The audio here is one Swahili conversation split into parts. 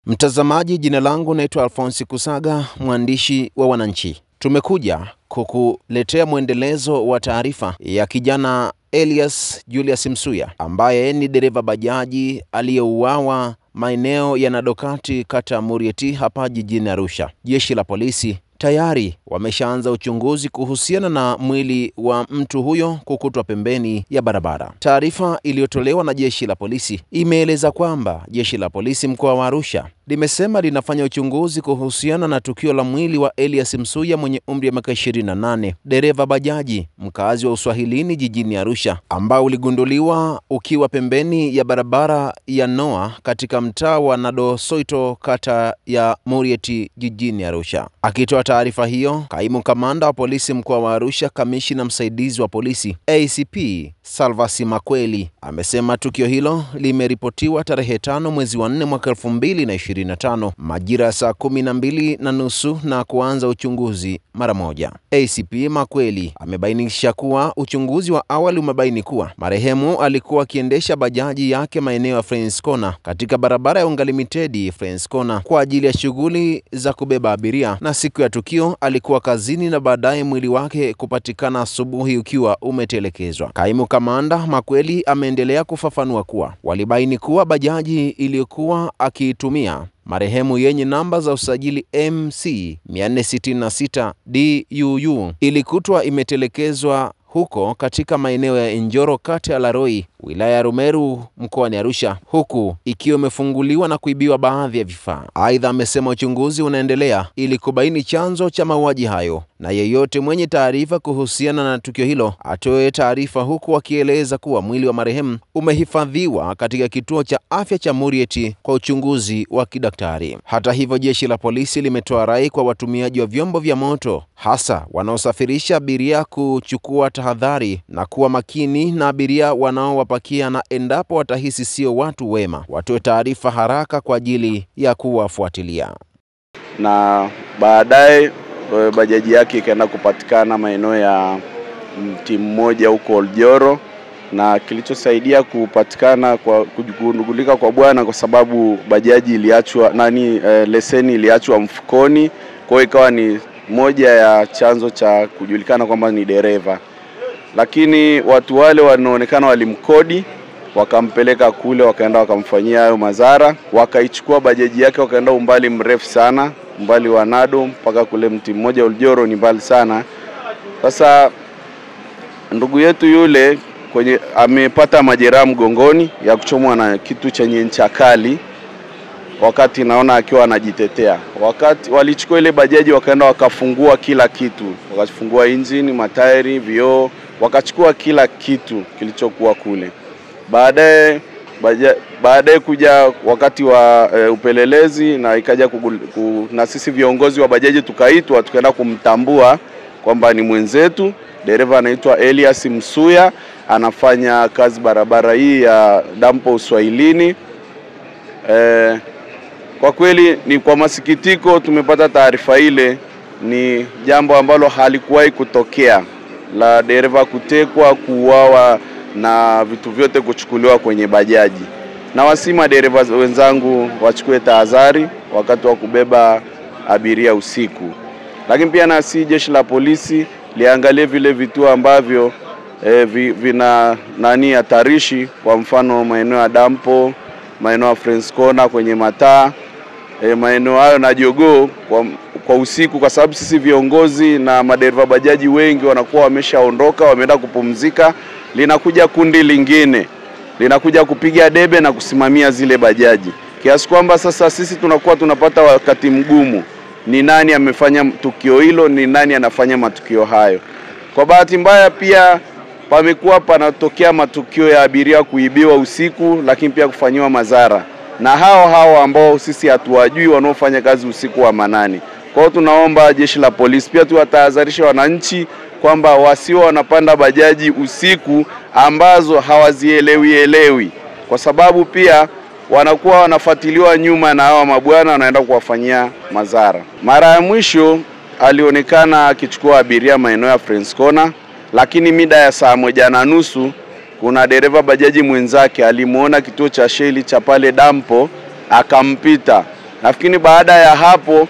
Mtazamaji, jina langu naitwa Alphonse Kusaga, mwandishi wa Wananchi. Tumekuja kukuletea mwendelezo wa taarifa ya kijana Elias Julius Msuya ambaye ni dereva bajaji aliyeuawa maeneo ya Nadokati, kata Murieti hapa jijini Arusha. Jeshi la polisi tayari wameshaanza uchunguzi kuhusiana na mwili wa mtu huyo kukutwa pembeni ya barabara. Taarifa iliyotolewa na jeshi la polisi imeeleza kwamba jeshi la polisi mkoa wa Arusha limesema linafanya uchunguzi kuhusiana na tukio la mwili wa Elias Msuya mwenye umri wa miaka 28, dereva bajaji mkazi wa Uswahilini jijini Arusha, ambao uligunduliwa ukiwa pembeni ya barabara ya Noah katika mtaa wa Nadosoito, kata ya Murieti jijini Arusha. Akitoa taarifa hiyo, kaimu kamanda wa polisi mkoa wa Arusha, kamishna msaidizi wa polisi ACP Salvasi Makweli, amesema tukio hilo limeripotiwa tarehe 5 mwezi wa 4 mwaka 2025 majira saa 12:30 na kuanza uchunguzi mara moja. ACP Makweli amebainisha kuwa uchunguzi wa awali umebaini kuwa marehemu alikuwa akiendesha bajaji yake maeneo ya Friends Corner katika barabara ya Ungalimited Friends Corner kwa ajili ya shughuli za kubeba abiria, na siku ya tukio alikuwa kazini na baadaye mwili wake kupatikana asubuhi ukiwa umetelekezwa. Kaimu kamanda Makweli ameendelea kufafanua kuwa walibaini kuwa bajaji iliyokuwa akiitumia marehemu yenye namba za usajili MC 466 DUU ilikutwa imetelekezwa huko katika maeneo ya Njoro, kata ya Laroi, wilaya ya Rumeru, mkoani Arusha, huku ikiwa imefunguliwa na kuibiwa baadhi ya vifaa. Aidha, amesema uchunguzi unaendelea ili kubaini chanzo cha mauaji hayo, na yeyote mwenye taarifa kuhusiana na tukio hilo atoe taarifa, huku akieleza kuwa mwili wa marehemu umehifadhiwa katika kituo cha afya cha Murieti kwa uchunguzi wa kidaktari. Hata hivyo, jeshi la polisi limetoa rai kwa watumiaji wa vyombo vya moto, hasa wanaosafirisha abiria, kuchukua tahadhari na kuwa makini na abiria wanaowapakia, na endapo watahisi sio watu wema watoe taarifa haraka kwa ajili ya kuwafuatilia. Na baadaye bajaji yake ikaenda kupatikana maeneo ya mti mmoja huko Oljoro, na kilichosaidia kupatikana kwa kugundulika kwa bwana kwa sababu bajaji iliachwa leseni iliachwa mfukoni, kwa ikawa ni moja ya chanzo cha kujulikana kwamba ni dereva. Lakini watu wale wanaonekana walimkodi, wakampeleka kule, wakaenda wakamfanyia hayo madhara, wakaichukua bajaji yake, wakaenda umbali mrefu sana, umbali wa Nado mpaka kule mti mmoja Oljoro, ni mbali sana. Sasa ndugu yetu yule amepata majeraha mgongoni ya kuchomwa na kitu chenye ncha kali, wakati naona akiwa anajitetea. Wakati walichukua ile bajaji, wakaenda wakafungua kila kitu, wakafungua injini, matairi, vioo, wakachukua kila kitu kilichokuwa kule. Baadaye kuja wakati wa upelelezi, na ikaja na sisi viongozi wa bajaji tukaitwa, tukaenda kumtambua kwamba ni mwenzetu, dereva anaitwa Elias Msuya, anafanya kazi barabara hii ya dampo Uswahilini. Kwa kweli ni kwa masikitiko tumepata taarifa ile, ni jambo ambalo halikuwahi kutokea, la dereva kutekwa, kuuawa na vitu vyote kuchukuliwa kwenye bajaji. Na wasima dereva wenzangu wachukue tahadhari wakati wa kubeba abiria usiku. Lakini pia na jeshi la polisi liangalie vile vituo ambavyo vina hatarishi, kwa mfano maeneo ya dampo, maeneo ya Friends Corner kwenye mataa, maeneo hayo na Jogoo kwa usiku, kwa sababu sisi viongozi na madereva bajaji wengi wanakuwa wameshaondoka, wameenda kupumzika. Linakuja kundi lingine, linakuja kupiga debe na kusimamia zile bajaji, kiasi kwamba sasa sisi tunakuwa tunapata wakati mgumu, ni nani amefanya tukio hilo, ni nani anafanya matukio hayo. Kwa bahati mbaya pia pamekuwa panatokea matukio ya abiria kuibiwa usiku, lakini pia kufanyiwa madhara na hao ambao sisi hatuwajui, wanaofanya kazi usiku wa manane. Kwa hiyo tunaomba jeshi la polisi pia tuwatahadharishe wananchi kwamba wasio wanapanda bajaji usiku ambazo hawazielewi, kwa sababu pia wanakuwa wanafuatiliwa nyuma na hawa mabwana wanaenda kuwafanyia madhara. Mara ya mwisho alionekana akichukua abiria maeneo ya Friends Corner, lakini mida ya saa 1:30 kuna dereva bajaji mwenzake alimuona kituo cha Shell cha pale dampo, akampita Nafikiri baada ya hapo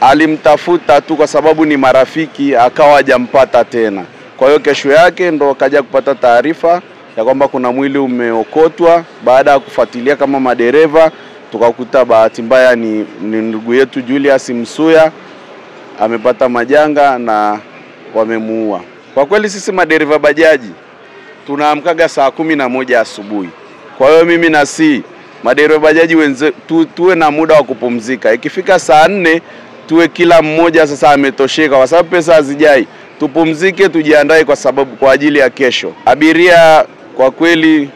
alimtafuta tu kwa sababu ni marafiki, akawa hajampata tena. Kwa hiyo kesho yake ndo akaja kupata taarifa ya kwamba kuna mwili umeokotwa. Baada ya kufuatilia kama madereva, tukakuta bahati mbaya ni ndugu yetu Julius Msuya amepata majanga na wamemuua. Kwa kweli sisi madereva bajaji tunaamkaga saa 11 asubuhi. Kwa hiyo mimi nasi madereva bajaji tuwe na muda wa kupumzika. Ikifika saa 4 tuwe kila mmoja sasa ametosheka, kwa sababu pesa hazijai. Tupumzike, tujiandae kwa ajili ya kesho. Abiria kwa kweli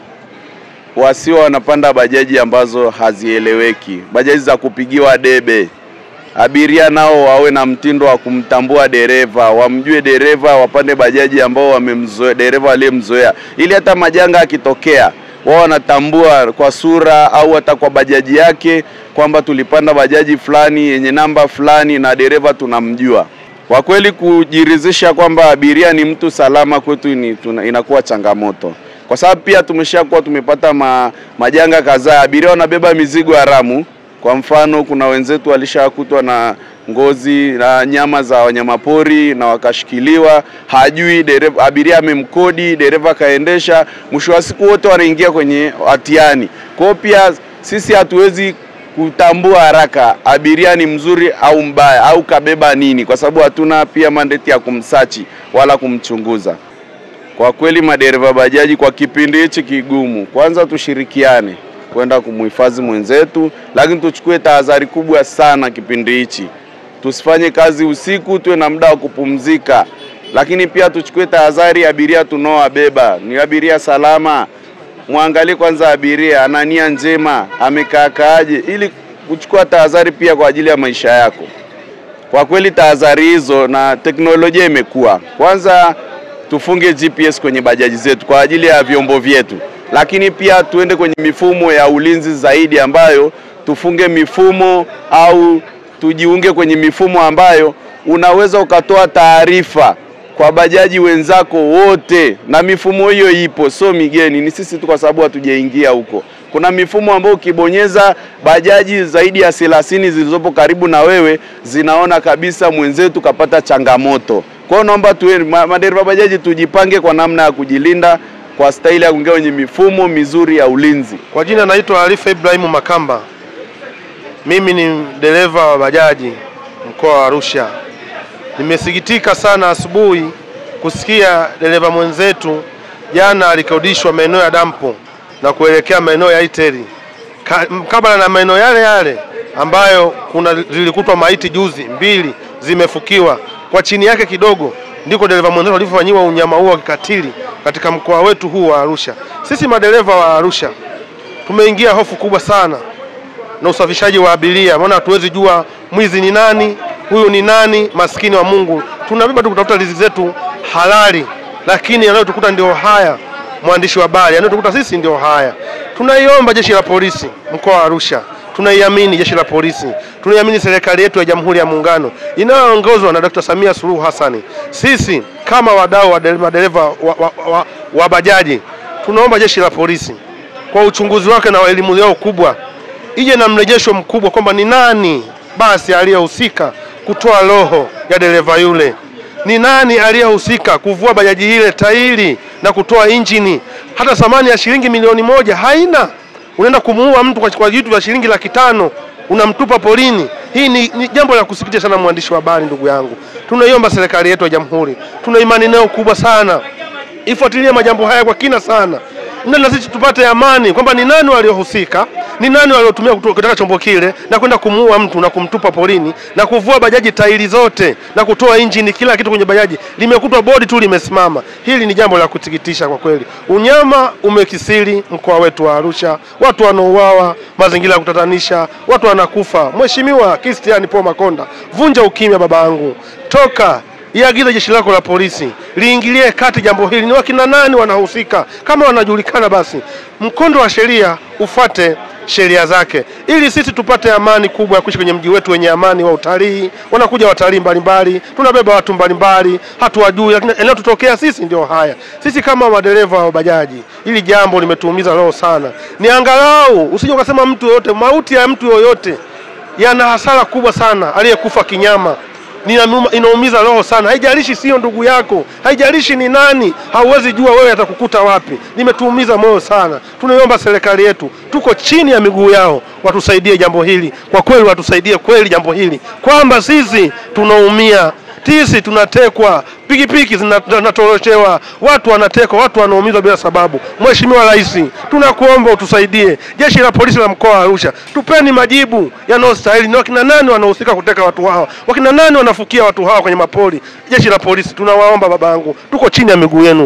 wasio wanapanda bajaji ambazo hazieleweki, bajaji za kupigiwa debe. Abiria nao wawe na mtindo wa kumtambua dereva, wamjue dereva, wapande bajaji ambao wamemzoea, dereva aliyemzoea, ili hata majanga yakitokea wao wanatambua kwa sura au hata kwa bajaji yake kwamba tulipanda bajaji fulani yenye namba fulani na dereva tunamjua. Kwa kweli kujiridhisha kwamba abiria ni mtu salama kwetu inakuwa changamoto. Kwa sababu pia tumeshakuwa tumepata majanga kadhaa, abiria wanabeba mizigo haramu. Kwa mfano kuna wenzetu walishakutwa na ngozi na nyama za wanyamapori na wakashikiliwa, hajui dereva, abiria amemkodi, dereva kaendesha, mwisho wa siku wote wanaingia kwenye hatiani. Kwa hiyo pia sisi hatuwezi kutambua haraka abiria ni mzuri au mbaya au kabeba nini, kwa sababu hatuna pia mandate ya kumsachi wala kumchunguza. Kwa kweli madereva bajaji kwa kipindi hichi kigumu, kwanza tushirikiane kwenda kumhifadhi mwenzetu, lakini tuchukue tahadhari kubwa sana kipindi hichi. Tusifanye kazi usiku, tuwe na muda wa kupumzika. Lakini pia tuchukue tahadhari abiria tunaowabeba, ni abiria salama. Muangalie kwanza abiria ana nia njema, amekaakaaje, ili kuchukua tahadhari pia kwa ajili ya maisha yako. Kwa kweli tahadhari hizo na teknolojia imekuwa. Kwanza tufunge GPS kwenye bajaji zetu kwa ajili ya vyombo vyetu. Lakini pia tuende kwenye mifumo ya ulinzi zaidi, ambayo tufunge mifumo au tujiunge kwenye mifumo ambayo unaweza ukatoa taarifa kwa bajaji wenzako wote, na mifumo hiyo ipo, so migeni ni sisi tu kwa sababu hatujaingia huko. Kuna mifumo ambayo ukibonyeza bajaji zaidi ya 30 zilizopo karibu na wewe zinaona kabisa mwenzetu kapata changamoto. Kwa hiyo naomba madereva bajaji tujipange kwa namna ya kujilinda kwa staili ya kuingia kwenye mifumo mizuri ya ulinzi. Kwa jina naitwa Alifa Ibrahimu Makamba. Mimi ni dereva wa bajaji mkoa wa Arusha. Nimesikitika sana asubuhi kusikia dereva mwenzetu jana alikodishwa maeneo ya dampo na kuelekea maeneo ya Iteri. Kabla na maeneo yale ambayo zilikutwa maiti juzi 2 zimefukiwa. Kwa chini yake kidogo ndiko dereva mwenzetu alifanyiwa unyama huo wa kikatili katika mkoa wetu huu wa Arusha. Sisi madereva wa Arusha tumeingia hofu kubwa sana na usafishaji wa abiria. Maana hatuwezi jua mwizi ni nani, huyu ni nani, maskini wa Mungu. Tunabeba tu kutafuta riziki zetu halali, lakini yanayotukuta ndio haya. Mwandishi wa habari, yanayotukuta sisi ndio haya. Tunaiomba jeshi la polisi mkoa wa Arusha, tunaiamini jeshi la polisi, tunaiamini serikali yetu ya Jamhuri ya Muungano inayoongozwa na Dr. Samia Suluhu Hassan. Sisi kama wadau wa madereva wa bajaji tunaomba jeshi la polisi kwa uchunguzi wake na elimu yao kubwa ije na mrejesho mkubwa kwamba ni nani basi aliyehusika kutoa roho ya dereva yule. Ni nani aliyehusika kuvua bajaji ile tairi na kutoa injini. Hata thamani ya shilingi milioni 1 haina. Unaenda kumuua mtu kwa vitu vya shilingi 500 unamtupa polini. Hii ni jambo la kusikitisha sana, mwandishi wa habari ndugu yangu. Tunaiomba serikali yetu ya Jamhuri, tuna imani nayo kubwa sana, ifuatilie majambo haya kwa kina sana. Ndio sisi tupate amani kwamba ni nani waliohusika, ni nani waliotumia kutaka chombo kile na kwenda kumuua mtu na kumtupa polini na kuvua bajaji tairi zote na kutoa injini, kila kitu kwenye bajaji limekutwa, bodi tu limesimama. Hili ni jambo la kusikitisha kwa kweli. Unyama umekisiri mkoa wetu wa Arusha, watu wanauawa, mazingira ya kutatanisha, watu wanakufa. Mheshimiwa Christian Paul Makonda, vunja ukimya babangu. Toka iagiza jeshi lako la polisi liingilie kati jambo hili. Ni wakina nani wanahusika? Kama wanajulikana basi mkondo wa sheria ufuate sheria zake, ili sisi tupate amani kubwa ya kuishi kwenye mji wetu wenye amani wa utalii. Wanakuja watalii mbalimbali, tunabeba watu mbalimbali, hatuwajui, lakini eneo tutokea sisi ndio haya. Sisi kama madereva wa bajaji, ili jambo limetuumiza roho sana. Ni angalau usije ukasema mtu yoyote, mauti ya mtu yoyote yana hasara kubwa sana. Aliyekufa kinyama inaumiza roho sana. Haijalishi sio ndugu yako, haijalishi ni nani, hauwezi jua wewe atakukuta wapi. Limetuumiza moyo sana. Tunaiomba serikali yetu, tuko chini ya miguu yao, watusaidie jambo hili. Kwa kweli watusaidie kweli jambo hili, kwamba sisi tunaumia, sisi tunatekwa, pikipiki zinatorochewa, watu wanatekwa, watu wanaumizwa bila sababu. Mheshimiwa Rais, tunakuomba utusaidie. Jeshi la polisi la mkoa wa Arusha, tupeni majibu yanayostahili. Ni wakina nani wanahusika kuteka watu hao? Wakina nani wanafukia watu hao kwenye mapori? Jeshi la polisi, tunawaomba babangu, tuko chini ya miguu yenu.